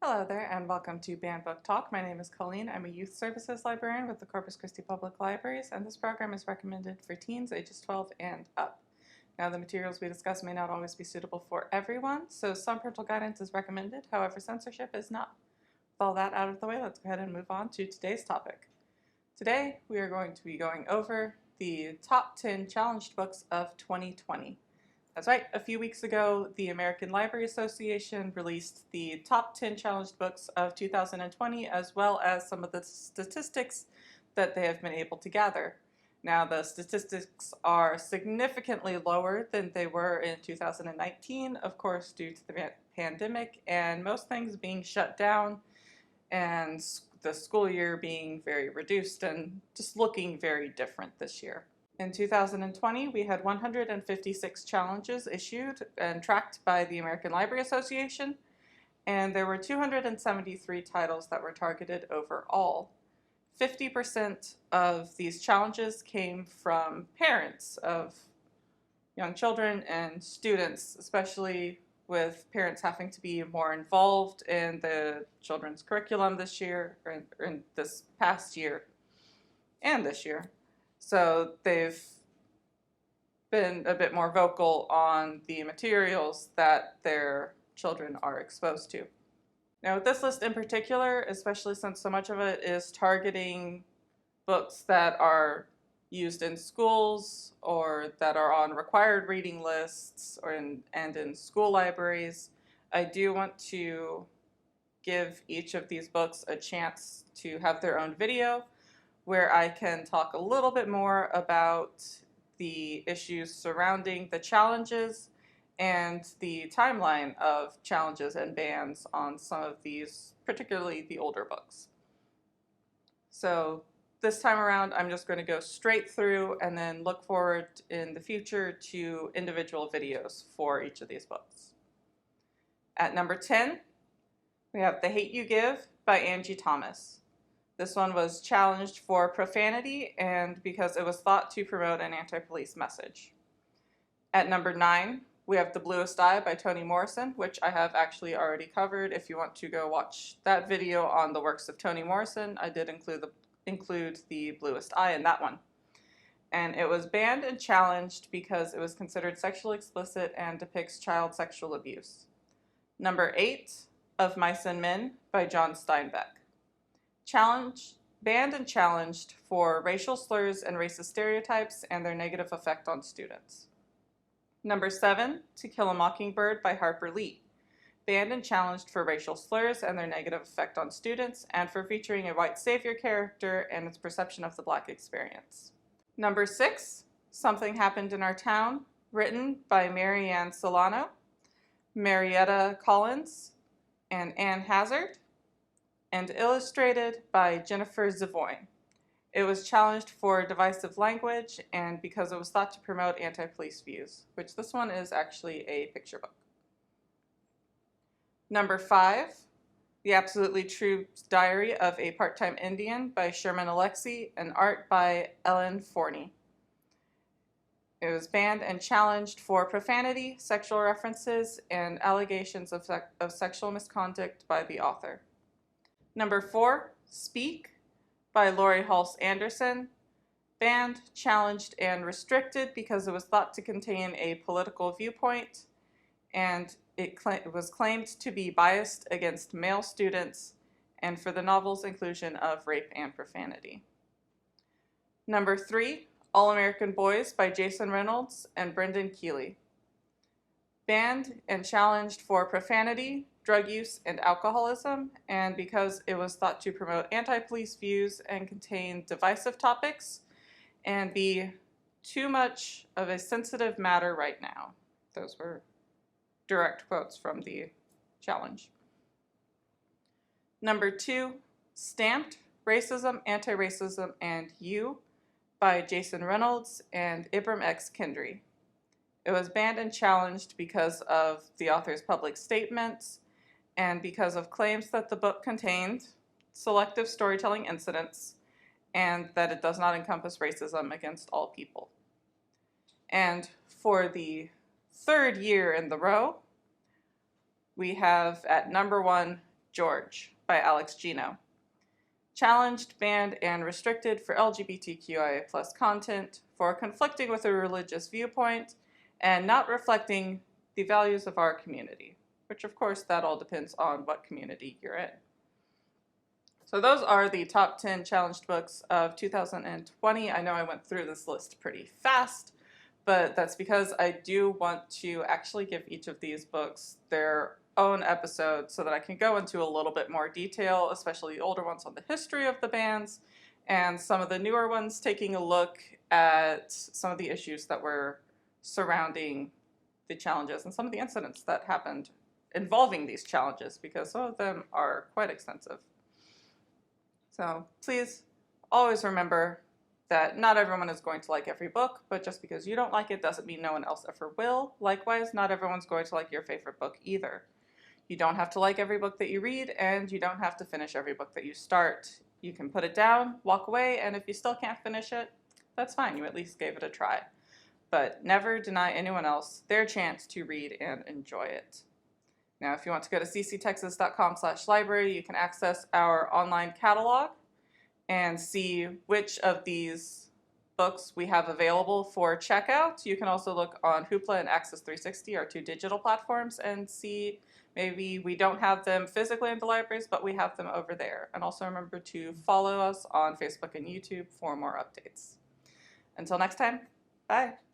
Hello there and welcome to Banned Book Talk. My name is Colleen. I'm a youth services librarian with the Corpus Christi Public Libraries, and this program is recommended for teens ages 12 and up. Now, the materials we discuss may not always be suitable for everyone, so some parental guidance is recommended. However, censorship is not. With all that out of the way, let's go ahead and move on to today's topic. Today, we are going to be going over the top 10 challenged books of 2020. That's right, a few weeks ago, the American Library Association released the top 10 challenged books of 2020, as well as some of the statistics that they have been able to gather. Now, the statistics are significantly lower than they were in 2019, of course, due to the pandemic and most things being shut down and the school year being very reduced and just looking very different this year. In 2020, we had 156 challenges issued and tracked by the American Library Association, and there were 273 titles that were targeted overall. 50% of these challenges came from parents of young children and students, especially with parents having to be more involved in the children's curriculum this year, or in this past year and this year. So they've been a bit more vocal on the materials that their children are exposed to. Now, with this list in particular, especially since so much of it is targeting books that are used in schools or that are on required reading lists and in school libraries, I do want to give each of these books a chance to have their own video where I can talk a little bit more about the issues surrounding the challenges and the timeline of challenges and bans on some of these, particularly the older books. So this time around, I'm just going to go straight through and then look forward in the future to individual videos for each of these books. At number 10, we have The Hate You Give by Angie Thomas. This one was challenged for profanity and because it was thought to promote an anti-police message. At number 9, we have The Bluest Eye by Toni Morrison, which I have actually already covered. If you want to go watch that video on the works of Toni Morrison, I did include the Bluest Eye in that one. And it was banned and challenged because it was considered sexually explicit and depicts child sexual abuse. Number 8, Of Mice and Men by John Steinbeck. Banned and challenged for racial slurs and racist stereotypes and their negative effect on students. Number 7, To Kill a Mockingbird by Harper Lee. Banned and challenged for racial slurs and their negative effect on students and for featuring a white savior character and its perception of the Black experience. Number 6, Something Happened in Our Town, written by Marianne Solano, Marietta Collins, and Anne Hazard, and illustrated by Jennifer Zavoyne. It was challenged for divisive language and because it was thought to promote anti-police views, which this one is actually a picture book. Number 5, The Absolutely True Diary of a Part-Time Indian by Sherman Alexie and art by Ellen Forney. It was banned and challenged for profanity, sexual references, and allegations of sexual misconduct by the author. Number 4, Speak by Laurie Halse Anderson, banned, challenged, and restricted because it was thought to contain a political viewpoint, and it was claimed to be biased against male students and for the novel's inclusion of rape and profanity. Number 3, All American Boys by Jason Reynolds and Brendan Keeley. Banned and challenged for profanity, drug use, and alcoholism, and because it was thought to promote anti-police views and contain divisive topics and be too much of a sensitive matter right now. Those were direct quotes from the challenge. Number 2, Stamped, Racism, Anti-Racism, and You by Jason Reynolds and Ibram X. Kendi. It was banned and challenged because of the author's public statements and because of claims that the book contained selective storytelling incidents and that it does not encompass racism against all people. And for the third year in the row, we have at number 1, George by Alex Gino. Challenged, banned, and restricted for LGBTQIA+ content, for conflicting with a religious viewpoint, and not reflecting the values of our community, which of course that all depends on what community you're in. So those are the top 10 challenged books of 2020. I know I went through this list pretty fast, but that's because I do want to actually give each of these books their own episode so that I can go into a little bit more detail, especially the older ones on the history of the bans, and some of the newer ones taking a look at some of the issues that were surrounding the challenges and some of the incidents that happened involving these challenges, because some of them are quite extensive. So please always remember that not everyone is going to like every book, but just because you don't like it doesn't mean no one else ever will. Likewise, not everyone's going to like your favorite book either. You don't have to like every book that you read, and you don't have to finish every book that you start. You can put it down, walk away, and if you still can't finish it, that's fine. You at least gave it a try. But never deny anyone else their chance to read and enjoy it. Now, if you want to go to cctexas.com/library, you can access our online catalog and see which of these books we have available for checkout. You can also look on Hoopla and Access 360, our 2 digital platforms, and see maybe we don't have them physically in the libraries, but we have them over there. And also remember to follow us on Facebook and YouTube for more updates. Until next time, bye.